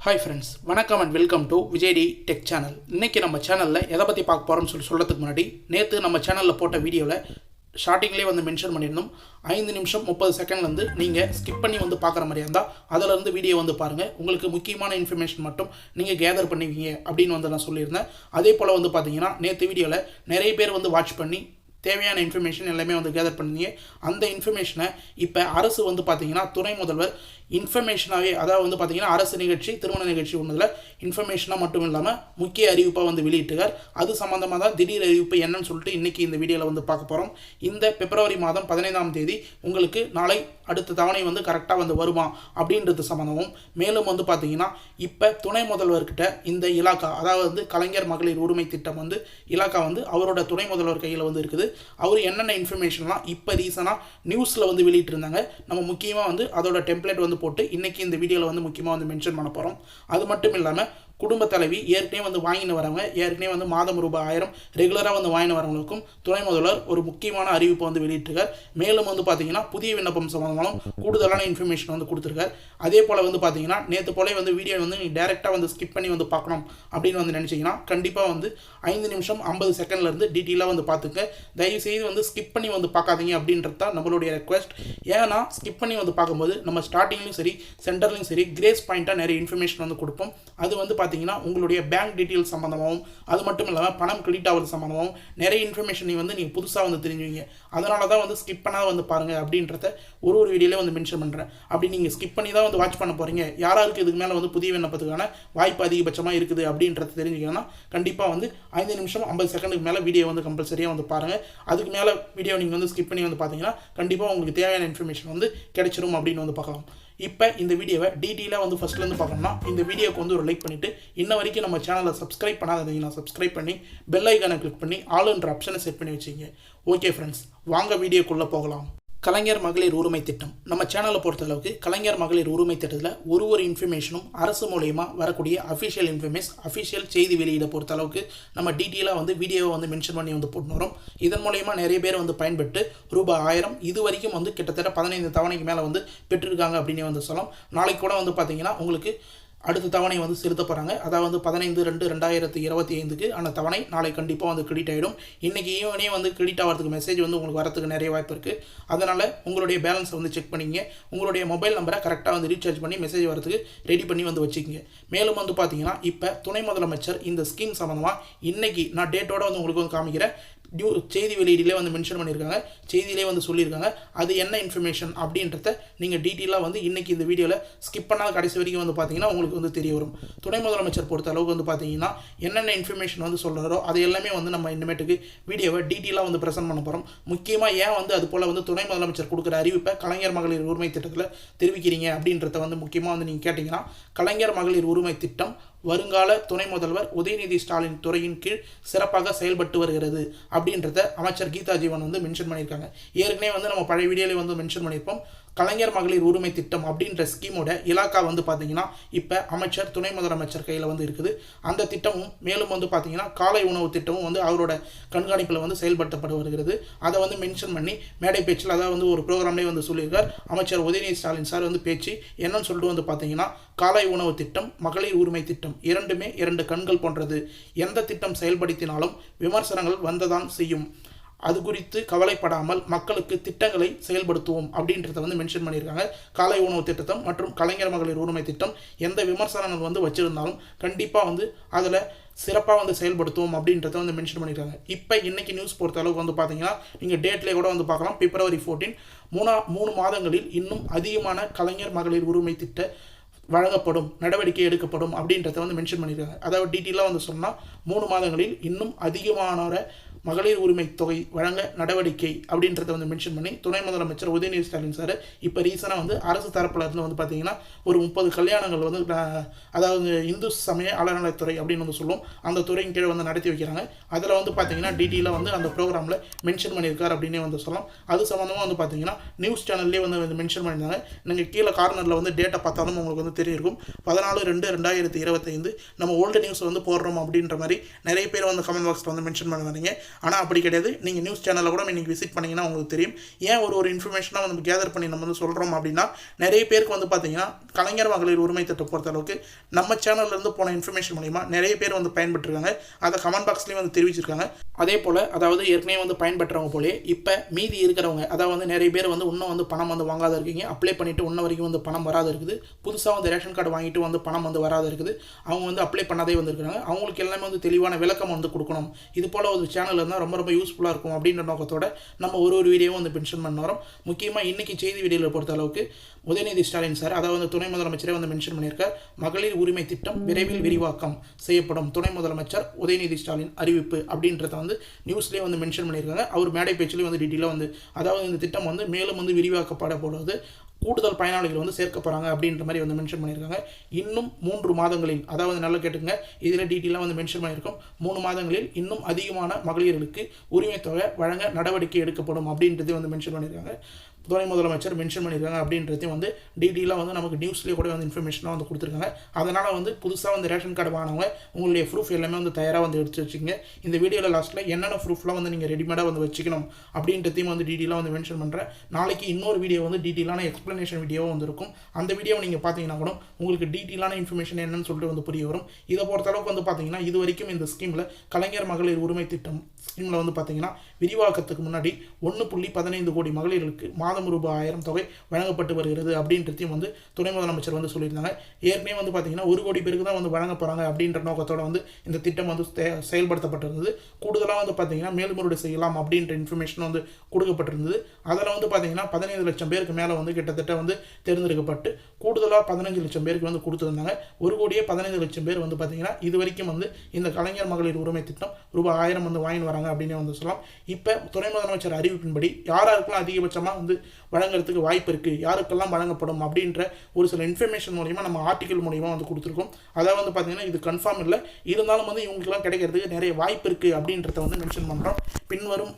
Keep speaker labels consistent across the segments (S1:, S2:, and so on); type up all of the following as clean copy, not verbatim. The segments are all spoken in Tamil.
S1: ஹாய் ஃப்ரெண்ட்ஸ், வணக்கம் and welcome to விஜய்டி tech channel. இன்றைக்கி நம்ம சேனலில் எதை பற்றி பார்க்க போகிறோம்னு சொல்கிறதுக்கு முன்னாடி, நேற்று நம்ம சேனலில் போட்ட வீடியோவில் ஸ்டார்டிங்லேயே மென்ஷன் பண்ணியிருந்தோம். 5 நிமிஷம் 30 செகண்ட்லேருந்து நீங்கள் ஸ்கிப் பண்ணி பார்க்குற மாதிரியா இருந்தால் அதிலேருந்து வீடியோ பாருங்கள். உங்களுக்கு முக்கியமான இன்ஃபர்மேஷன் மட்டும் நீங்கள் கேதர் பண்ணுவீங்க அப்படின்னு நான் சொல்லியிருந்தேன். அதே போல் பார்த்தீங்கன்னா நேற்று வீடியோவில் நிறைய பேர் வாட்ச் பண்ணி தேவையான இன்ஃபர்மேஷன் எல்லாமே கேதர் பண்ணீங்க. அந்த இன்ஃபர்மேஷனை இப்போ அரசு பார்த்தீங்கன்னா துணை முதல்வர் இன்ஃபர்மேஷனாகவே, அதாவது பார்த்தீங்கன்னா அரசு நிகழ்ச்சி திருமண நிகழ்ச்சி ஒன்றில் இன்ஃபர்மேஷனாக மட்டும் இல்லாமல் முக்கிய அறிவிப்பாக வெளியிட்டுக்கார். அது சம்மந்தமாக தான் திடீர் அறிவிப்பு என்னன்னு சொல்லிட்டு இன்றைக்கி இந்த வீடியோவில் பார்க்க போகிறோம். இந்த பிப்ரவரி மாதம் 15ஆம் தேதி உங்களுக்கு நாளை அடுத்த தவணை கரெக்டாக வருமா அப்படின்றது சம்மந்தமும், மேலும் பார்த்தீங்கன்னா இப்போ துணை முதல்வர்கிட்ட இந்த இலாக்கா, அதாவது கலைஞர் மகளிர் உரிமை திட்டம் இலாக்கா அவரோட துணை முதல்வர் கையில் இருக்குது. அவர் என்னென்ன இன்ஃபர்மேஷன்லாம் இப்போ ரீசனாக நியூஸில் வெளியிட்டிருந்தாங்க, நம்ம முக்கியமாக அதோட டெம்ப்ளேட் போட்டு இன்றைக்கி இந்த வீடியோவில் முக்கியமாக மென்ஷன் பண்ண போகிறோம். அது மட்டும் இல்லாமல் குடும்ப தலைவி ஏற்கனவே வாங்கின்னு வரவங்க, ஏற்கனவே மாதம் ரூபாய் 1000 ரெகுலராக வாங்கின்னு வரவங்களுக்கும் துணை முதல்வர் ஒரு முக்கியமான அறிவிப்பு வெளியிட்டிருக்கார். மேலும் பார்த்தீங்கன்னா புதிய விண்ணப்பம் சம்பந்தமாலும் கூடுதலான இன்ஃபர்மேஷன் கொடுத்துருக்கார். அதே போல் பார்த்தீங்கன்னா நேற்று போல வீடியோ நீங்கள் டேரெக்டாக ஸ்கிப் பண்ணி பார்க்கணும் அப்படின்னு நினச்சிங்கன்னா கண்டிப்பாக 5 நிமிஷம் 50 செகண்ட்லேருந்து டீட்டெயிலாக பார்த்துங்க. தயவுசெய்து ஸ்கிப் பண்ணி பார்க்காதீங்க அப்படின்றது தான் நம்மளுடைய ரெக்வெஸ்ட். ஏன்னா ஸ்கிப் பண்ணி பார்க்கும்போது நம்ம ஸ்டார்டிங்லையும் சரி சென்டர்லையும் சரி கிரேஸ் பாயிண்ட்டாக நிறைய இன்ஃபர்மேஷன் கொடுப்போம். அது பார்த்தீங்கன்னா உங்களுடைய பேங்க் டீட்டெயில்ஸ் சம்பந்தமாகவும், அது மட்டும் இல்லாமல் பணம் கிரெடிட் ஆகிறது சம்பந்தமாகவும் நிறைய இன்ஃபர்மேஷன் நீங்கள் புதுசாக தெரிஞ்சுவீங்க. அதனால தான் ஸ்கிப் பண்ணாத பாருங்கள் அப்படின்றத ஒரு வீடியோவில் மென்ஷன் பண்ணுறேன். அப்படி நீங்கள் ஸ்கிப் பண்ணி தான் வாட்ச் பண்ண போகிறீங்க, யாராருக்கு இதுக்கு மேலே புதிய விண்ணப்பத்துக்கான வாய்ப்பு அதிகபட்சமாக இருக்குது அப்படின்றத தெரிஞ்சுக்கணும்னா கண்டிப்பாக 5 நிமிஷம் 50 செகண்டுக்கு மேலே வீடியோ கம்பல்சரியாக பாருங்கள். அதுக்கு மேலே வீடியோ நீங்கள் ஸ்கிப் பண்ணி பார்த்தீங்கன்னா கண்டிப்பாக உங்களுக்கு தேவையான இன்ஃபர்மேஷன் கிடைச்சிரும் அப்படின்னு பார்க்கலாம். இப்போ இந்த வீடியோவை டீட்டெயிலாக ஃபஸ்ட்லேருந்து பார்க்கணும்னா இந்த வீடியோக்கு ஒரு லைக் பண்ணிவிட்டு, இன்ன வரைக்கும் நம்ம சேனலை சப்ஸ்கிரைப் பண்ணாதீங்கன்னா சப்ஸ்கிரைப் பண்ணி பெல் ஐக்கானை கிளிக் பண்ணி ஆல்ன்ற ஆப்ஷனை செட் பண்ணி வச்சிங்க. ஓகே ஃப்ரெண்ட்ஸ், வாங்க வீடியோக்குள்ளே போகலாம். கலைஞர் மகளிர் உரிமை திட்டம் நம்ம சேனலை பொறுத்தளவுக்கு கலைஞர் மகளிர் உரிமை திட்டத்தில் ஒரு இன்ஃபர்மேஷனும் அரசு மூலயமா வரக்கூடிய அஃபிஷியல் அஃபிஷியல் செய்தி வெளியிட பொறுத்தளவுக்கு நம்ம டீட்டெயிலாக வீடியோவை மென்ஷன் பண்ணி போட்டு வரோம். இதன் மூலயமா நிறைய பேர் பயன்பட்டு ரூபாய் 1000 இது வரைக்கும் கிட்டத்தட்ட 15 தவணைக்கு மேலே பெற்றிருக்காங்க அப்படின்னு சொல்லலாம். நாளைக்கு கூட பார்த்தீங்கன்னா உங்களுக்கு அடுத்த தவணை செலுத்த போகிறாங்க. அதாவது 15/2/2025க்கு அந்த தவணை நாளை கண்டிப்பாக கிரெடிட் ஆகிடும். இன்றைக்கி ஈவனே கிரெடிட் ஆகிறதுக்கு மெசேஜ் உங்களுக்கு வரத்துக்கு நிறைய வாய்ப்பு இருக்குது. அதனால் உங்களுடைய பேலன்ஸை செக் பண்ணிங்க, உங்களுடைய மொபைல் நம்பரை கரெக்டாக ரீசார்ஜ் பண்ணி மெசேஜ் வரதுக்கு ரெடி பண்ணி வச்சுக்கிங்க. மேலும் பார்த்தீங்கன்னா இப்போ துணை முதலமைச்சர் இந்த ஸ்கீம் சம்மந்தமாக இன்றைக்கி நான் டேட்டோட உங்களுக்கு காமிக்கிறேன். செய்தி வெளியீடிலே மென்ஷன் பண்ணியிருக்காங்க, செய்தியிலே சொல்லியிருக்காங்க. அது என்ன இன்ஃபர்மேஷன் அப்படின்றத நீங்கள் டீட்டெயிலாக இன்றைக்கி இந்த வீடியோவில் ஸ்கிப் பண்ணாத கடைசி வரைக்கும் பார்த்தீங்கன்னா உங்களுக்கு தெரிய வரும். துணை முதலமைச்சர் பொறுத்த அளவுக்கு பார்த்தீங்கன்னா என்னென்ன இன்ஃபர்மேஷன் சொல்கிறாரோ அது எல்லாமே நம்ம இனிமேட்டுக்கு வீடியோவை டீட்டெயிலாக ப்ரெசென்ட் பண்ண போகிறோம். முக்கியமாக ஏன் அது போல் துணை முதலமைச்சர் கொடுக்குற அறிவிப்பை கலைஞர் மகளிர் உரிமை திட்டத்தில் தெரிவிக்கிறீங்க அப்படின்றத முக்கியமாக நீங்கள் கேட்டிங்கன்னா, கலைஞர் மகளிர் உரிமை திட்டம் வருங்கால துணை முதல்வர் உதயநிதி ஸ்டாலின் துறையின் கீழ் சிறப்பாக செயல்பட்டு வருகிறது அப்படின்றத அமைச்சர் கீதா ஜீவன் மென்ஷன் பண்ணியிருக்காங்க. ஏற்கனவே நம்ம பழைய வீடியோவில் மென்ஷன் பண்ணியிருப்போம். கலைஞர் மகளிர் உரிமை திட்டம் அப்படின்ற ஸ்கீமோட இலாக்கா பார்த்தீங்கன்னா இப்போ அமைச்சர் துணை முதலமைச்சர் கையில் இருக்குது. அந்த திட்டமும் மேலும் பார்த்தீங்கன்னா காலை உணவு திட்டமும் அவரோட கண்காணிப்பில் செயல்படுத்தப்பட்டு வருகிறது. அதை மென்ஷன் பண்ணி மேடை பேச்சில் அதாவது ஒரு ப்ரோக்ராம்லேயே சொல்லியிருக்கார் அமைச்சர் உதயநிதி ஸ்டாலின் சார் பேச்சு என்னன்னு சொல்லிட்டு பார்த்தீங்கன்னா, காலை உணவு திட்டம் மகளிர் உரிமை திட்டம் இரண்டுமே 2 கண்கள் போன்றது. எந்த திட்டம் செயல்படுத்தினாலும் விமர்சனங்கள் வந்ததான் செய்யும். அது குறித்து கவலைப்படாமல் மக்களுக்கு திட்டங்களை செயல்படுத்துவோம் அப்படின்றத மென்ஷன் பண்ணியிருக்காங்க. காலை உணவு திட்டம் மற்றும் கலைஞர் மகளிர் உரிமை திட்டம் எந்த விமர்சனங்கள் வச்சிருந்தாலும் கண்டிப்பாக அதில் சிறப்பாக செயல்படுத்துவோம் அப்படின்றத மென்ஷன் பண்ணியிருக்காங்க. இப்போ இன்றைக்கி நியூஸ் பொறுத்த அளவுக்கு பார்த்தீங்கன்னா நீங்கள் டேட்லேயே கூட பார்க்கலாம். பிப்ரவரி 14 3 மாதங்களில் இன்னும் அதிகமான கலைஞர் மகளிர் உரிமை திட்ட வழங்கப்படும், நடவடிக்கை எடுக்கப்படும் அப்படின்றத மென்ஷன் பண்ணியிருக்காங்க. அதாவது டீட்டெயிலாக சொன்னால் 3 மாதங்களில் இன்னும் அதிகமானோர மகளிர் உரிமை தொகை வழங்க நடவடிக்கை அப்படின்றத மென்ஷன் பண்ணி துணை முதலமைச்சர் உதயநிதி ஸ்டாலின் சார் இப்போ ரீசனாக அரசு தரப்பில் இருந்து பார்த்தீங்கன்னா ஒரு 30 கல்யாணங்கள் அதாவது இந்து சமய அறநிலைத்துறை அப்படின்னு சொல்லுவோம், அந்த துறையின் கீழே நடத்தி வைக்கிறாங்க. அதில் பார்த்தீங்கன்னா டீட்டெயிலாக அந்த ப்ரோக்ராமில் மென்ஷன் பண்ணியிருக்காரு அப்படின்னே சொல்லலாம். அது சம்மந்தமாக பார்த்தீங்கன்னா நியூஸ் சேனல்லே மென்ஷன் பண்ணியிருந்தாங்க. நீங்கள் கீழே கார்னரில் டேட்டா பார்த்தாலும் உங்களுக்கு தெரியிருக்கும். 14/2/2025 நம்ம ஓல்டு நியூஸ் போடுறோம் அப்படின்ற மாதிரி நிறைய பேர் கமெண்ட் பாக்ஸில் மென்ஷன் பண்ணுவாங்க. ஆனால் அப்படி கிடையாது. நீங்கள் நியூஸ் சேனலில் கூட இன்றைக்கி விசிட் பண்ணிங்கன்னா உங்களுக்கு தெரியும். ஏன் ஒரு இன்ஃபர்மேஷனாக நம்ம கேதர் பண்ணி நம்ம வந்து சொல்கிறோம் அப்படின்னா, நிறைய பேருக்கு வந்து பார்த்தீங்கன்னா கலைஞர் மகளிர் உரிமை திட்டம் பொறுத்த அளவுக்கு நம்ம சேனல்லேருந்து போன இன்ஃபர்மேஷன் மூலிமா நிறைய பேர் வந்து பயன்பெற்றிருக்காங்க. அதை கமெண்ட் பாக்ஸ்லேயும் வந்து தெரிவிச்சிருக்காங்க. அதே போல் அதாவது ஏற்கனவே வந்து பயன்பெற்றவங்க போலே இப்போ மீதி இருக்கிறவங்க, அதாவது வந்து நிறைய பேர் வந்து இன்னும் வந்து பணம் வந்து வாங்காத இருக்கீங்க, அப்ளை பண்ணிவிட்டு இன்ன வரைக்கும் வந்து பணம் வராத இருக்குது. புதுசாக வந்து ரேஷன் கார்டு வாங்கிட்டு வந்து பணம் வந்து வராத இருக்குது. அவங்க வந்து அப்ளை பண்ணாதே வந்துருக்காங்க. அவங்களுக்கு எல்லாமே வந்து தெளிவான விளக்கம் வந்து கொடுக்கணும். இது போல் ஒரு சேனல் இருந்தால் ரொம்ப ரொம்ப யூஸ்ஃபுல்லாக இருக்கும் அப்படின்ற நோக்கத்தோட நம்ம ஒரு வீடியோவும் வந்து மென்ஷன் பண்ண வரோம். முக்கியமாக இன்றைக்கி செய்தி வீடியோவில் பொறுத்த அளவுக்கு உதயநிதி ஸ்டாலின் சார், அதாவது துணை முதலமைச்சரே வந்து மென்ஷன் பண்ணியிருக்கார். மகளிர் உரிமை திட்டம் விரைவில் விரிவாக்கம் செய்யப்படும், துணை முதலமைச்சர் உதயநிதி ஸ்டாலின் அறிவிப்பு அப்படின்றத வந்து நியூஸ்லேயே வந்து மென்ஷன் பண்ணியிருக்காங்க. அவர் மேடை பேச்சிலையும் வந்து டீட்டெயிலாக வந்து அதாவது இந்த திட்டம் வந்து மேலும் வந்து விரிவாக்கப்பட போடுவது, கூடுதல் பயனாளிகள் வந்து சேர்க்க போகிறாங்க அப்படின்ற மாதிரி வந்து மென்ஷன் பண்ணியிருக்காங்க. இன்னும் 3 மாதங்களில், அதாவது நல்லா கேட்டுங்க, இதில் டீட்டெயிலாக வந்து மென்ஷன் பண்ணியிருக்கோம். 3 மாதங்களில் இன்னும் அதிகமான மகளிர்களுக்கு உரிமை தொகை வழங்க நடவடிக்கை எடுக்கப்படும் அப்படின்றதையும் வந்து மென்ஷன் பண்ணியிருக்காங்க. துணை முதலமைச்சர் மென்ஷன் பண்ணியிருக்காங்க அப்படின்றதையும் வந்து டீட்டெயிலாக வந்து நமக்கு நியூஸ்லேயே கூட வந்து இன்ஃபர்மேஷனாக வந்து கொடுத்துருக்காங்க. அதனால் வந்து புதுசாக வந்து ரேஷன் கார்டு வாங்கினவங்க உங்களுடைய ப்ரூஃப் எல்லாமே வந்து தயாராக வந்து எடுத்து வச்சுக்கோங்க. இந்த வீடியோவில் லாஸ்ட்டில் என்னென்ன ப்ரூஃப்லாம் வந்து நீங்கள் ரெடிமேடாக வந்து வச்சுக்கணும் அப்படின்றதையும் வந்து டீட்டெயிலாக வந்து மென்ஷன் பண்ணுறேன். நாளைக்கு இன்னொரு வீடியோ வந்து டீட்டெயிலான எக்ஸ்ப்ளனேஷன் வீடியோவும் வந்து இருக்கும். அந்த வீடியோவை நீங்கள் பார்த்தீங்கன்னா கூட உங்களுக்கு டீட்டெயிலான இன்ஃபர்மேஷன் என்னன்னு சொல்லிட்டு வந்து புரிய வரும். இதை பொறுத்தளவுக்கு வந்து பார்த்தீங்கன்னா இது வரைக்கும் இந்த ஸ்கீமில் கலைஞர் மகளிர் உரிமை திட்டம் ஸ்கீமில் வந்து பார்த்தீங்கன்னா விரிவாக்கத்துக்கு முன்னாடி 1.15 கோடி மகளிர்களுக்கு மாதம் ரூபாய் 1000 தொகை வழங்கப்பட்டு வருகிறது அப்படின்றதையும் வந்து துணை முதலமைச்சர் வந்து சொல்லியிருந்தாங்க. ஏற்கனவே வந்து பார்த்தீங்கன்னா 1 கோடி பேருக்கு தான் வந்து வழங்க போகிறாங்க அப்படின்ற நோக்கத்தோடு வந்து இந்த திட்டம் வந்து செயல்படுத்தப்பட்டிருந்தது. கூடுதலாக வந்து பார்த்தீங்கன்னா மேல்முறையீடு செய்யலாம் அப்படின்ற இன்ஃபர்மேஷன் வந்து கொடுக்கப்பட்டிருந்தது. அதில் வந்து பார்த்தீங்கன்னா 15 லட்சம் பேருக்கு மேலே வந்து கிட்டத்தட்ட வந்து தேர்ந்தெடுக்கப்பட்டு கூடுதலாக 15 லட்சம் பேருக்கு வந்து கொடுத்துருந்தாங்க. 1 கோடியே 15 லட்சம் பேர் வந்து பார்த்தீங்கன்னா இது வரைக்கும் வந்து இந்த கலைஞர் மகளிர் உரிமை திட்டம் ரூபாய் 1000 வந்து வாங்கி வராங்க அப்படின்னு வந்து சொல்லலாம். இப்போ துணை முதலமைச்சர் அறிவிப்பின்படி யாராருக்கெல்லாம் அதிகபட்சமாக வந்து வழங்குறதுக்கு வாய்ப்பு இருக்குது, யாருக்கெல்லாம் வழங்கப்படும் அப்படின்ற ஒரு சில இன்ஃபர்மேஷன் மூலிமா நம்ம ஆர்டிக்கல் மூலிமா வந்து கொடுத்துருக்கோம். அதாவது வந்து பார்த்தீங்கன்னா இது கன்ஃபார்ம் இல்லை, இருந்தாலும் வந்து இவங்களுக்குலாம் கிடைக்கிறதுக்கு நிறைய வாய்ப்பு இருக்குது அப்படின்றத வந்து மென்ஷன் பண்ணுறோம். பின்வரும்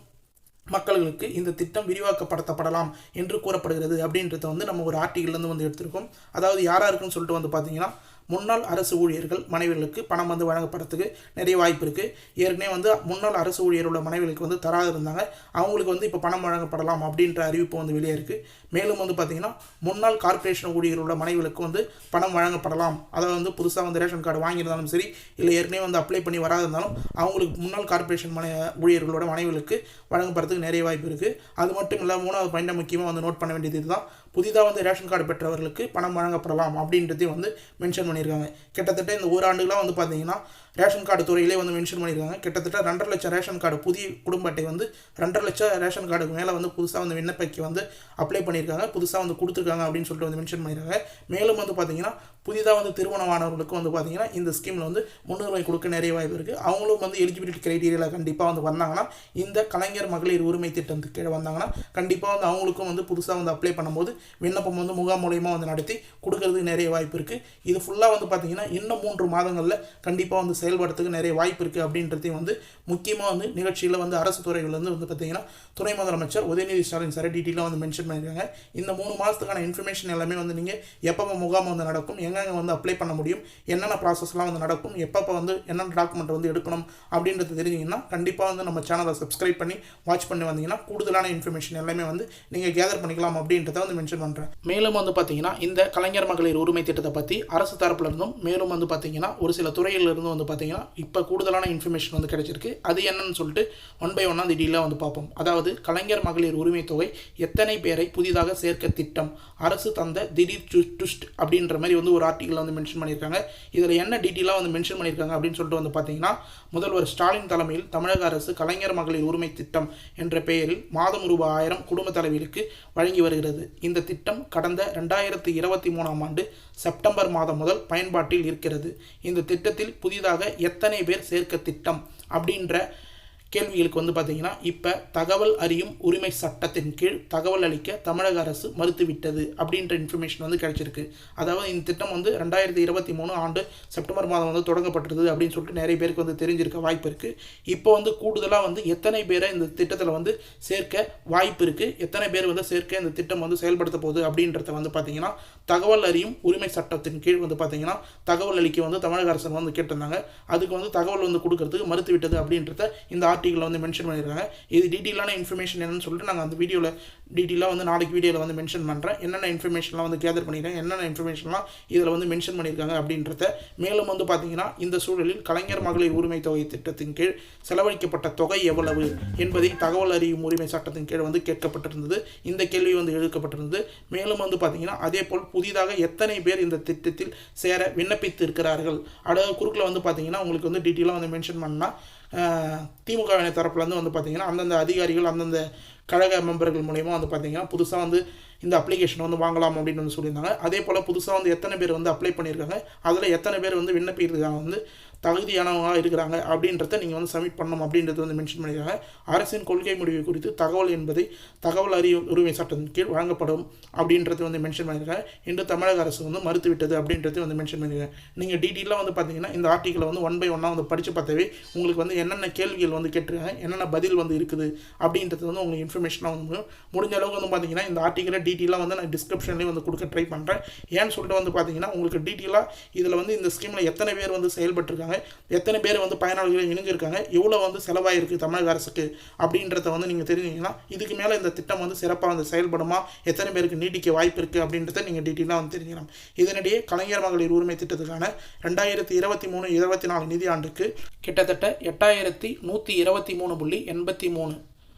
S1: மக்களுக்கு இந்த திட்டம் விரிவாக்கப்படுத்தப்படலாம் என்று கூறப்படுகிறது அப்படின்றத வந்து நம்ம ஒரு ஆர்டிக்கல்லேருந்து வந்து எடுத்திருக்கோம். அதாவது யாராருக்குன்னு சொல்லிட்டு வந்து பார்த்தீங்கன்னா முன்னாள் அரசு ஊழியர்கள் மனைவிகளுக்கு பணம் வந்து வழங்கப்படுறதுக்கு நிறைய வாய்ப்பு இருக்குது. ஏற்கனவே வந்து முன்னாள் அரசு ஊழியரோட மனைவிகளுக்கு வந்து தராது இருந்தாங்க, அவங்களுக்கு வந்து இப்போ பணம் வழங்கப்படலாம் அப்படின்ற அறிவிப்பு வந்து வெளியே இருக்குது. மேலும் வந்து பார்த்திங்கன்னா முன்னாள் கார்ப்பரேஷன் ஊழியரோட மனைவிகளுக்கு வந்து பணம் வழங்கப்படலாம். அதாவது வந்து புதுசாக வந்து ரேஷன் கார்டு வாங்கியிருந்தாலும் சரி, இல்லை ஏற்கனவே வந்து அப்ளை பண்ணி வராது இருந்தாலும் அவங்களுக்கு முன்னாள் கார்ப்பரேஷன் ஊழியர்களோட மனைவிகளுக்கு வழங்கப்படுறதுக்கு நிறைய வாய்ப்பு இருக்குது. அது மட்டும் இல்லை, 3வது பாயிண்ட் முக்கியமாக வந்து நோட் பண்ண வேண்டியது இதுதான், புதிதாக வந்து ரேஷன் கார்டு பெற்றவர்களுக்கு பணம் வழங்கப்படலாம் அப்படின்றதையும் வந்து மென்ஷன் பண்ணியிருக்காங்க. கிட்டத்தட்ட இந்த ஓராண்டுகளாக வந்து பார்த்தீங்கன்னா ரேஷன் கார்டு துறையிலே வந்து மென்ஷன் பண்ணியிருக்காங்க. கிட்டத்தட்ட 2.5 லட்சம் ரேஷன் கார்டு, புதிய குடும்ப அட்டை வந்து 2.5 லட்சம் ரேஷன் கார்டுக்கு மேலே வந்து புதுசாக வந்து விண்ணப்பிக்க வந்து அப்ளை பண்ணியிருக்காங்க, புதுசாக வந்து கொடுத்துருக்காங்க அப்படின்னு சொல்லிட்டு வந்து மென்ஷன் பண்ணியிருக்காங்க. மேலும் வந்து பார்த்தீங்கன்னா புதிதாக வந்து திருமணமானவர்களுக்கு வந்து பார்த்தீங்கன்னா இந்த ஸ்கீமில் வந்து முன்னுரிமை கொடுக்க நிறைய வாய்ப்பு இருக்குது. அவங்களும் வந்து எலிஜிபிலிட்டி கிரைட்டீரியாவில் கண்டிப்பாக வந்து வந்தாங்கன்னா, இந்த கலைஞர் மகளிர் உரிமை திட்டத்துக்கு கீழே வந்தாங்கன்னா கண்டிப்பாக வந்து அவங்களுக்கும் வந்து புதுசாக வந்து அப்ளை பண்ணும்போது விண்ணப்பம் வந்து முகாம் மூலியமாக வந்து நடத்தி கொடுக்கறதுக்கு நிறைய வாய்ப்பு இருக்குது. இது ஃபுல்லாக வந்து பார்த்தீங்கன்னா இன்னும் 3 மாதங்களில் கண்டிப்பாக வந்து செயல்படுறதுக்கு நிறைய வாய்ப்பு இருக்குது அப்படின்றதையும் வந்து முக்கியமாக வந்து நிகழ்ச்சியில் வந்து அரசு துறைகள்லேருந்து வந்து பார்த்தீங்கன்னா துணை முதலமைச்சர் உதயநிதி ஸ்டாலின் சார் டீட்டெயிலாக வந்து மென்ஷன் பண்ணியிருக்காங்க. இந்த 3 மாதத்துக்கான இன்ஃபர்மேஷன் எல்லாமே வந்து நீங்கள் எப்போ முகாம் வந்து நடக்கும், எங்கெங்கே வந்து அப்ளை பண்ண முடியும், என்னென்ன ப்ராசஸ்லாம் வந்து நடக்கும், எப்போ வந்து என்னென்ன டாக்குமெண்ட் வந்து எடுக்கணும் அப்படின்றது தெரிஞ்சிங்கன்னா கண்டிப்பாக வந்து நம்ம சேனலை சப்ஸ்கிரைப் பண்ணி வாட்ச் பண்ணி வந்தீங்கன்னா கூடுதலான இன்ஃபர்மேஷன் எல்லாமே வந்து நீங்கள் கேதர் பண்ணிக்கலாம் அப்படின்றத வந்து மென்ஷன் பண்ணுறேன். மேலும் வந்து பார்த்தீங்கன்னா இந்த கலைஞர் மகளிர் உரிமை திட்டத்தை பற்றி அரசு தரப்புல இருந்தும் மேலும் வந்து பார்த்தீங்கன்னா ஒரு சில துறையிலிருந்து வந்து பார்த்தீங்கன்னா இப்போ கூடுதலான இன்ஃபர்மேஷன் வந்து கிடைச்சிருக்கு. அது என்னன்னு சொல்லிட்டு 1 by 1 டீட்டெயிலாக வந்து பார்ப்போம். அதாவது கலைஞர் மகளிர் உரிமை தொகை எத்தனை பேரை புதிதாக சேர்க்க திட்டம், அரசு தந்த திடீர் ட்விஸ்ட் அப்படின்ற மாதிரி வந்து ஒரு ஆர்டிக்கல் வந்து மென்ஷன் பண்ணியிருக்காங்க. இதில் என்ன டீட்டெயிலாக வந்து மென்ஷன் பண்ணியிருக்காங்க அப்படின்னு சொல்லிட்டு வந்து பார்த்தீங்கன்னா, முதல்வர் ஸ்டாலின் தலைமையில் தமிழக அரசு கலைஞர் மகளிர் உரிமை திட்டம் என்ற பெயரில் மாதம் ரூபாய் 1000 குடும்ப தலைவிகளுக்கு வழங்கி வருகிறது. இந்த திட்டம் கடந்த 2023ஆம் ஆண்டு செப்டம்பர் மாதம் முதல் பயன்பாட்டில் இருக்கிறது. இந்த திட்டத்தில் புதிதாக எத்தனை பேர் சேர்க்க திட்டம் அப்படின்ற கேள்விகளுக்கு வந்து பார்த்தீங்கன்னா இப்போ தகவல் அறியும் உரிமை சட்டத்தின் கீழ் தகவல் அளிக்க தமிழக அரசு மறுத்துவிட்டது அப்படின்ற இன்ஃபர்மேஷன் வந்து கிடைச்சிருக்கு. அதாவது இந்த திட்டம் வந்து 2023 ஆண்டு செப்டம்பர் மாதம் வந்து தொடங்கப்பட்டிருது அப்படின்னு சொல்லிட்டு நிறைய பேருக்கு வந்து தெரிஞ்சிருக்க வாய்ப்பு இருக்குது. இப்போ வந்து கூடுதலாக வந்து எத்தனை பேரை இந்த திட்டத்தில் வந்து சேர்க்க வாய்ப்பு இருக்குது, எத்தனை பேர் வந்து சேர்க்க இந்த திட்டம் வந்து செயல்படுத்த போகுது அப்படின்றத வந்து பார்த்தீங்கன்னா தகவல் அறியும் உரிமை சட்டத்தின் கீழ் வந்து பார்த்தீங்கன்னா தகவல் அளிக்க வந்து தமிழக அரசு வந்து கேட்டிருந்தாங்க. அதுக்கு வந்து தகவல் வந்து கொடுக்கறதுக்கு மறுத்துவிட்டது அப்படின்றத இந்த ஆர்டிக்கலில் வந்து மென்ஷன் பண்ணியிருக்காங்க. இது டீட்டெயிலான இன்ஃபர்மேஷன் என்னன்னு சொல்லிட்டு நாங்கள் அந்த வீடியோவில் டீட்டெயிலாக வந்து நாளைக்கு வீடியோவில் வந்து மென்ஷன் பண்ணுறேன். என்னென்ன இன்ஃபர்மேஷன்லாம் வந்து கேதர் பண்ணியிருக்காங்க, என்னென்ன இன்ஃபர்மேஷன்லாம் இதில் வந்து மென்ஷன் பண்ணியிருக்காங்க அப்படின்றத. மேலும் வந்து பார்த்தீங்கன்னா இந்த சூழலில் கலைஞர் மகளிர் உரிமை தொகை திட்டத்தின் கீழ் செலவழிக்கப்பட்ட தொகை எவ்வளவு என்பதை தகவல் அறியும் உரிமை சட்டத்தின் கீழ் வந்து கேட்கப்பட்டிருந்தது. இந்த கேள்வி வந்து எழுக்கப்பட்டிருந்தது. மேலும் வந்து பார்த்தீங்கன்னா அதே போல் புதிதாக எத்தனை பேர் இந்த திட்டத்தில் சேர விண்ணப்பித்து இருக்கிறார்கள். அதாவது குறுக்கில் வந்து பார்த்தீங்கன்னா உங்களுக்கு வந்து டீட்டெயிலாக வந்து மென்ஷன் பண்ணால் திமுக தரப்புலேருந்து வந்து பார்த்தீங்கன்னா அந்தந்த அதிகாரிகள் அந்தந்த கழக மெம்பர்கள் மூலயமா வந்து பார்த்தீங்கன்னா புதுசாக வந்து இந்த அப்ளிகேஷன் வந்து வாங்கலாம் அப்படின்னு வந்து சொல்லியிருந்தாங்க. அதே போல் புதுசாக வந்து எத்தனை பேர் வந்து அப்ளை பண்ணியிருக்காங்க, அதில் எத்தனை பேர் வந்து விண்ணப்பிக்கிறதுக்காக வந்து தகுதியானவங்க இருக்கிறாங்க அப்படின்றத நீங்கள் வந்து சப்மிட் பண்ணணும் அப்படின்றது வந்து மென்ஷன் பண்ணியிருக்காங்க. அரசின் கொள்கை முடிவு குறித்து தகவல் என்பதை தகவல் அறியும் உரிமை சட்டத்தின் கீழ் வழங்கப்படும் அப்படின்றது வந்து மென்ஷன் பண்ணியிருக்காங்க. இன்று தமிழக அரசு வந்து மறுத்துவிட்டது அப்படின்றது வந்து மென்ஷன் பண்ணியிருக்காங்க. நீங்கள் டீட்டெயிலாக வந்து பார்த்தீங்கன்னா இந்த ஆர்டிக்கலை வந்து 1 by 1 வந்து படித்து பார்த்தாவே உங்களுக்கு வந்து என்னென்ன கேள்விகள் வந்து கேட்டிருக்காங்க, என்னென்ன பதில் வந்து இருக்குது அப்படின்றது வந்து உங்களுக்கு இன்ஃபர்மேஷனாக வந்து முடிஞ்ச அளவுக்கு வந்து பார்த்தீங்கன்னா இந்த ஆர்டிக்கலை டீட்டெயிலாக வந்து நான் டிஸ்கிரிப்ஷன்லேயும் வந்து கொடுக்க ட்ரை பண்ணுறேன். ஏன்னு சொல்லிட்டு வந்து பார்த்தீங்கன்னா உங்களுக்கு டீட்டெயிலாக இதில் வந்து இந்த ஸ்கீமில் எத்தனை பேர் வந்து செயல்பட்டுருக்காங்க, எத்தனை பேர் வந்து பயனாளிகள் இணைஞ்சிருக்காங்க, எவ்வளோ வந்து செலவாயிருக்கு தமிழக அரசுக்கு அப்படின்றத வந்து நீங்கள் தெரிஞ்சிங்கன்னா இதுக்கு மேலே இந்த திட்டம் வந்து சிறப்பாக வந்து செயல்படுமா, எத்தனை பேருக்கு நீட்டிக்க வாய்ப்பு இருக்குது அப்படின்றத நீங்கள் டீட்டெயிலாக வந்து தெரிஞ்சுக்கலாம். இதனிடையே கலைஞர் மகளிர் உரிமை திட்டத்துக்கான 2023-24 நிதியாண்டுக்கு கிட்டத்தட்ட 8123.83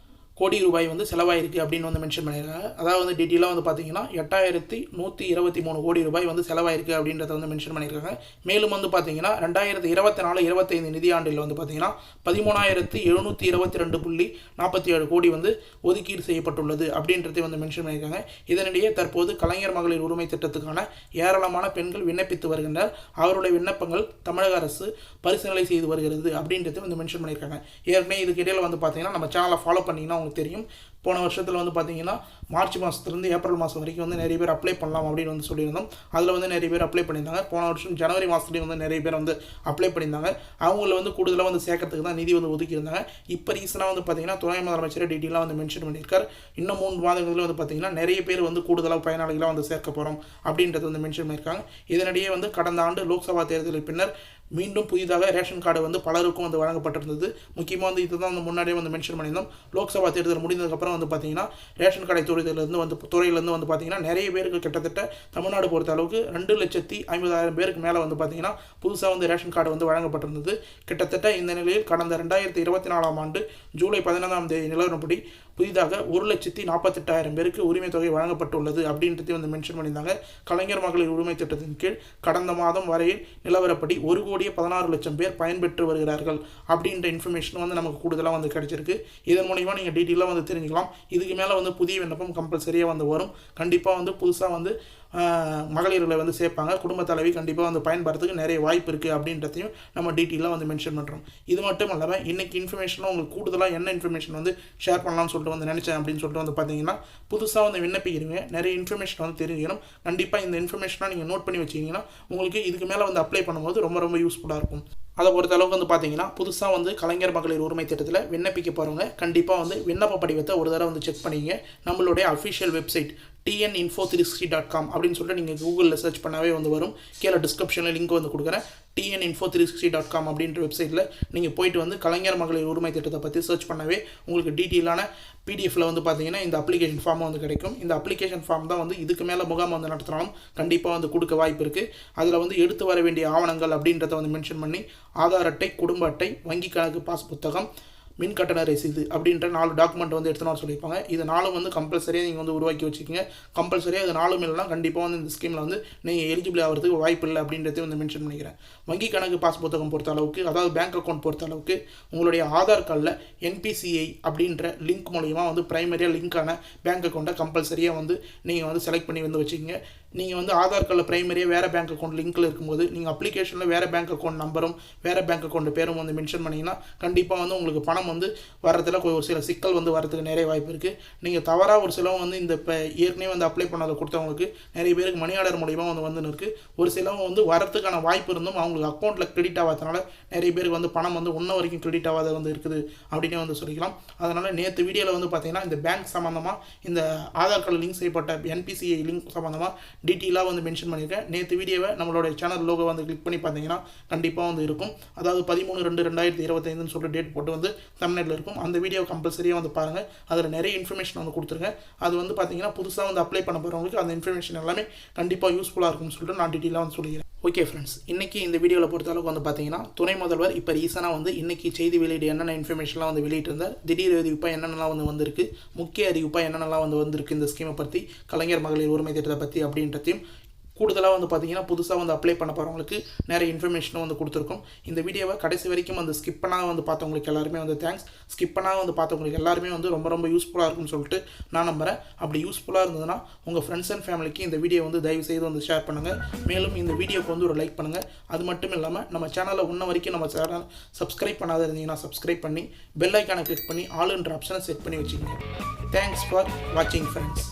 S1: கோடி ரூபாய் வந்து செலவாயிருக்கு அப்படின்னு வந்து மென்ஷன் பண்ணியிருக்காங்க. அதாவது வந்து டீட்டெயிலாக வந்து பார்த்தீங்கன்னா 8123 கோடி ரூபாய் வந்து செலவாயிருக்கு அப்படின்றத வந்து மென்ஷன் பண்ணியிருக்காங்க. மேலும் வந்து பார்த்தீங்கன்னா 2024-25 நிதியாண்டில் வந்து பார்த்தீங்கன்னா 13,722.47 கோடி வந்து ஒதுக்கீடு செய்யப்பட்டுள்ளது அப்படின்றதை வந்து மென்ஷன் பண்ணியிருக்காங்க. இதனிடையே தற்போது கலைஞர் மகளிர் உரிமை திட்டத்துக்கான ஏராளமான பெண்கள் விண்ணப்பித்து வருகின்றனர். அவருடைய விண்ணப்பங்கள் தமிழக அரசு பரிசீலனை செய்து வருகிறது அப்படின்றத வந்து மென்ஷன் பண்ணியிருக்காங்க. ஏற்கனவே இதுக்கு இடையில் வந்து பார்த்தீங்கன்னா நம்ம சேனலை ஃபாலோ பண்ணிங்கன்னா உங்களுக்கு தெரியும். போன வருஷத்தில் வந்து பார்த்தீங்கன்னா மார்ச் மாதத்துலேருந்து ஏப்ரல் மாதம் வரைக்கும் வந்து நிறைய பேர் அப்ளை பண்ணலாம் அப்படின்னு வந்து சொல்லியிருந்தோம். அதில் வந்து நிறைய பேர் அப்ளை பண்ணியிருந்தாங்க. போன வருஷம் ஜனவரி மாதத்துலேயும் வந்து நிறைய பேர் வந்து அப்ளை பண்ணியிருந்தாங்க. அவங்கள வந்து கூடுதலாக வந்து சேர்க்கறதுக்கு தான் நிதி வந்து ஒதுக்கியிருந்தாங்க. இப்போ ரீசனாக வந்து பார்த்தீங்கன்னா துணை முதலமைச்சர் டீட்டெயிலாக வந்து மென்ஷன் பண்ணியிருக்கார். இன்னும் 3 மாதங்களில் வந்து பார்த்தீங்கன்னா நிறைய பேர் வந்து கூடுதலாக பயனாளிகளாக வந்து சேர்க்க போகிறோம் அப்படின்றது வந்து மென்ஷன் பண்ணியிருக்காங்க. இதனிடையே வந்து கடந்த ஆண்டு லோக்சபா தேர்தலில் பின்னர் மீண்டும் புதிதாக ரேஷன் கார்டு வந்து பலருக்கும் வந்து வழங்கப்பட்டிருந்தது. முக்கியமாக வந்து இதுதான் வந்து முன்னாடியே வந்து மென்ஷன் பண்ணியிருந்தோம். லோக்சபா தேர்தல் முடிந்ததுக்கப்புறம் வந்து பார்த்தீங்கன்னா ரேஷன் கடை துறையிலேருந்து வந்து பார்த்தீங்கன்னா நிறைய பேருக்கு கிட்டத்தட்ட தமிழ்நாடு பொறுத்த அளவுக்கு 2,50,000 பேருக்கு மேலே வந்து பார்த்தீங்கன்னா புதுசாக வந்து ரேஷன் கார்டு வந்து வழங்கப்பட்டிருந்தது. கிட்டத்தட்ட இந்த நிலையில் கடந்த 2024 ஆண்டு ஜூலை 15ஆம் தேதி நிலவரப்படி புதிதாக 1,48,000 பேருக்கு உரிமை தொகை வழங்கப்பட்டுள்ளது அப்படின்றதையும் வந்து மென்ஷன் பண்ணியிருந்தாங்க. கலைஞர் மகளிர் உரிமை திட்டத்தின் கீழ் கடந்த மாதம் வரையில் நிலவரப்படி 1,16,00,000 பேர் பயன்பெற்று வருகிறார்கள் அப்படின்ற இன்ஃபர்மேஷன் வந்து நமக்கு கூடுதலாக வந்து கிடைச்சிருக்கு. இதன் மூலிமா நீங்கள் டீட்டெயிலாக வந்து தெரிஞ்சுக்கலாம். இதுக்கு மேலே வந்து புதிய விண்ணப்பம் கம்பல்சரியாக வந்து வரும். கண்டிப்பாக வந்து புதுசாக வந்து மகளிர்களை வந்து சேர்ப்பாங்க. குடும்ப தலைவி கண்டிப்பாக வந்து பயன்படுறதுக்கு நிறைய வாய்ப்பு இருக்குது அப்படின்றதையும் நம்ம டீட்டெயிலாக வந்து மென்ஷன் பண்ணுறோம். இது மட்டும் இல்லாமல் இன்றைக்கி இன்ஃபர்மேஷனாக உங்களுக்கு கூடுதலாக என்ன இன்ஃபர்மேஷன் வந்து ஷேர் பண்ணலாம்னு சொல்லிட்டு வந்து நினச்சேன் அப்படின்னு சொல்லிட்டு வந்து பார்த்தீங்கன்னா புதுசாக வந்து விண்ணப்பிக்கிறீங்க, நிறைய இன்ஃபர்மேஷன் வந்து தெரிஞ்சுக்கணும். கண்டிப்பாக இந்த இன்ஃபர்மேஷனாக நீங்கள் நோட் பண்ணி வச்சிங்கன்னா உங்களுக்கு இதுக்கு மேலே வந்து அப்ளை பண்ணும்போது ரொம்ப ரொம்ப யூஸ்ஃபுல்லாக இருக்கும். அதை பொறுத்த அளவுக்கு வந்து பார்த்தீங்கன்னா புதுசாக வந்து கலைஞர் மகளிர் உரிமை திட்டத்தில் விண்ணப்பிக்க போகிறவங்க கண்டிப்பாக வந்து விண்ணப்ப படிவத்தை ஒரு தடவை வந்து செக் பண்ணிங்க. நம்மளுடைய அஃபிஷியல் வெப்சைட் tninfo360.com அப்படின்னு சொல்லிட்டு நீங்கள் கூகுளில் சர்ச் பண்ணாவே வந்து வரும். கீழே டிஸ்கிரிப்ஷனில் லிங்க் வந்து கொடுக்குறேன். tninfo360.com அப்படின்ற வெப்சைட்டில் நீங்கள் போயிட்டு வந்து கலைஞர் மகளிர் உரிமை திட்டத்தை பற்றி சர்ச் பண்ணவே உங்களுக்கு டீட்டெயிலான பிடிஎஃப்பில் வந்து பார்த்தீங்கன்னா இந்த அப்ளிகேஷன் ஃபார்ம் வந்து கிடைக்கும். இந்த அப்ளிகேஷன் ஃபார்ம் தான் வந்து இதுக்கு மேலே முகாம் வந்து நடத்தினாலும் கண்டிப்பாக வந்து கொடுக்க வாய்ப்பு இருக்குது. அதில் வந்து எடுத்து வர வேண்டிய ஆவணங்கள் அப்படின்றத வந்து மென்ஷன் பண்ணி ஆதார் அட்டை, குடும்ப அட்டை, வங்கி கணக்கு பாஸ் புத்தகம், மின் கட்டண ரசீது அப்படின்ற 4 டாக்குமெண்ட் வந்து எடுத்துன்னு சொல்லியிருப்பாங்க. இது 4 வந்து கம்பல்சரியாக நீங்கள் வந்து உருவாக்கி வச்சுக்கோங்க. கம்பல்சரியாக இது 4 இல்லைனா கண்டிப்பாக வந்து இந்த ஸ்கீமில் வந்து நீங்கள் எலிஜிபிள் ஆகிறதுக்கு வாய்ப்பு இல்லை அப்படின்றத வந்து மென்ஷன் பண்ணிக்கிறேன். வங்கி கணக்கு பாஸ் புத்தகம் பொறுத்த அளவுக்கு, அதாவது பேங்க் அக்கௌண்ட் பொறுத்த அளவுக்கு உங்களுடைய ஆதார் கார்டில் NPCI அப்படின்ற லிங்க் மூலிமா வந்து ப்ரைமரியாக லிங்கான பேங்க் அக்கௌண்ட்டை கம்பல்சரியாக வந்து நீங்கள் வந்து செலக்ட் பண்ணி வந்து வச்சுக்கோங்க. நீங்கள் வந்து ஆதார் கார்டில் ப்ரைமரியாக வேறு பேங்க் அக்கௌண்ட் லிங்க்கில் இருக்கும்போது நீங்கள் அப்ளிகேஷனில் வேறு பேங்க் அக்கௌண்ட் நம்பரும் வேறு பேங்க் அக்கௌண்ட் பேரும் வந்து மென்ஷன் பண்ணிங்கன்னா கண்டிப்பாக வந்து உங்களுக்கு பணம் வந்து வரதில் ஒரு சில சிக்கல் வந்து வரதுக்கு நிறைய வாய்ப்பு இருக்குது. நீங்கள் தவறாக ஒரு சிலவங்க வந்து இந்த இப்போ ஏற்கனவே வந்து அப்ளை பண்ணதை கொடுத்தவங்களுக்கு நிறைய பேருக்கு மணி ஆர்டர் மூலிமா வந்து இருக்குது. ஒரு சிலவங்க வந்து வரதுக்கான வாய்ப்பு இருந்தும் அவங்களுக்கு அக்கௌண்ட்டில் கிரெடிட் ஆகாதனால நிறைய பேருக்கு வந்து பணம் வந்து இன்ன வரைக்கும் கிரெடிட் ஆகாத வந்து இருக்குது அப்படின்னு அப்படின்னு வந்து சொல்லிக்கலாம். அதனால் நேற்று வீடியோவில் வந்து பார்த்தீங்கன்னா இந்த பேங்க் சம்மந்தமாக இந்த ஆதார் கார்டு லிங்க் செய்யப்பட்ட NPCI லிங்க் சம்மந்தமாக டீட்டெயிலாக வந்து மென்ஷன் பண்ணியிருக்கேன். நேற்று வீடியோவை நம்மளோட சேனல் லோகோ வந்து கிளிக் பண்ணி பார்த்தீங்கன்னா கண்டிப்பாக வந்து இருக்கும். அதாவது 13/2/2025 சொல்லிட்டு டேட் போட்டு வந்து தமிழ்நாட்டில் இருக்கும். அந்த வீடியோ கம்பல்சரியாக வந்து பாருங்கள். அதில் நிறைய இன்ஃபர்மேஷன் வந்து கொடுத்துருக்கேன். அது வந்து பார்த்தீங்கன்னா புதுசாக வந்து அப்ளை பண்ண போகிறவங்களுக்கு அந்த இன்ஃபர்மேஷன் எல்லாமே கண்டிப்பாக யூஸ்ஃபுல்லாக இருக்கும்னு சொல்லிட்டு நான் டீட்டெயிலாக வந்து சொல்லிக்கிறேன். ஓகே ஃப்ரெண்ட்ஸ், இன்றைக்கி இந்த வீடியோவில் பொறுத்தளவுக்கு வந்து பார்த்தீங்கன்னா துணை முதல்வர் இப்போ ரீசனாக வந்து இன்றைக்கி செய்தி வெளியீடு என்னென்ன இன்ஃபர்மேஷன்லாம் வந்து வெளியிட்டிருந்தார், திடீர் அறிவிப்பாக என்னென்னலாம் வந்து வந்திருக்கு, முக்கிய அறிவிப்பாக என்னென்னலாம் வந்து வந்திருக்கு இந்த ஸ்கீமை பற்றி, கலைஞர் மகளிர் உரிமை திட்டத்தை பற்றி அப்படின்றதையும் கூடுதலாக வந்து பார்த்தீங்கன்னா புதுசாக வந்து அப்ளை பண்ண போகிறவங்களுக்கு நிறைய இன்ஃபர்மேஷனும் வந்து கொடுத்துருக்கோம். இந்த வீடியோவை கடைசி வரைக்கும் வந்து ஸ்கிப் பண்ணால் வந்து பார்த்தவங்களுக்கு எல்லாருமே வந்து தேங்க்ஸ். ஸ்கிப் பண்ணால் வந்து பார்த்தவங்களுக்கு எல்லாருமே வந்து ரொம்ப யூஸ்ஃபுல்லாக இருக்கும்னு சொல்லிட்டு நான் நம்புகிறேன். அப்படி யூஸ்ஃபுல்லாக இருந்ததுன்னா உங்கள் ஃப்ரெண்ட்ஸ் அண்ட் ஃபேமிலிக்கு இந்த வீடியோ வந்து தயவு செய்து வந்து ஷேர் பண்ணுங்கள். மேலும் இந்த வீடியோக்கு வந்து ஒரு லைக் பண்ணுங்கள். அது மட்டும் இல்லாமல் நம்ம சேனலில் இன்ன வரைக்கும் நம்ம சேனல் சப்ஸ்கிரைப் பண்ணாத இருந்தீங்கன்னா சப்ஸ்கிரைப் பண்ணி பெல் ஐக்கானை கிளிக் பண்ணி ஆல் என்ற ஆப்ஷனை செட் பண்ணி வச்சுக்கோங்க. தேங்க்ஸ் ஃபார் வாட்சிங் ஃப்ரெண்ட்ஸ்.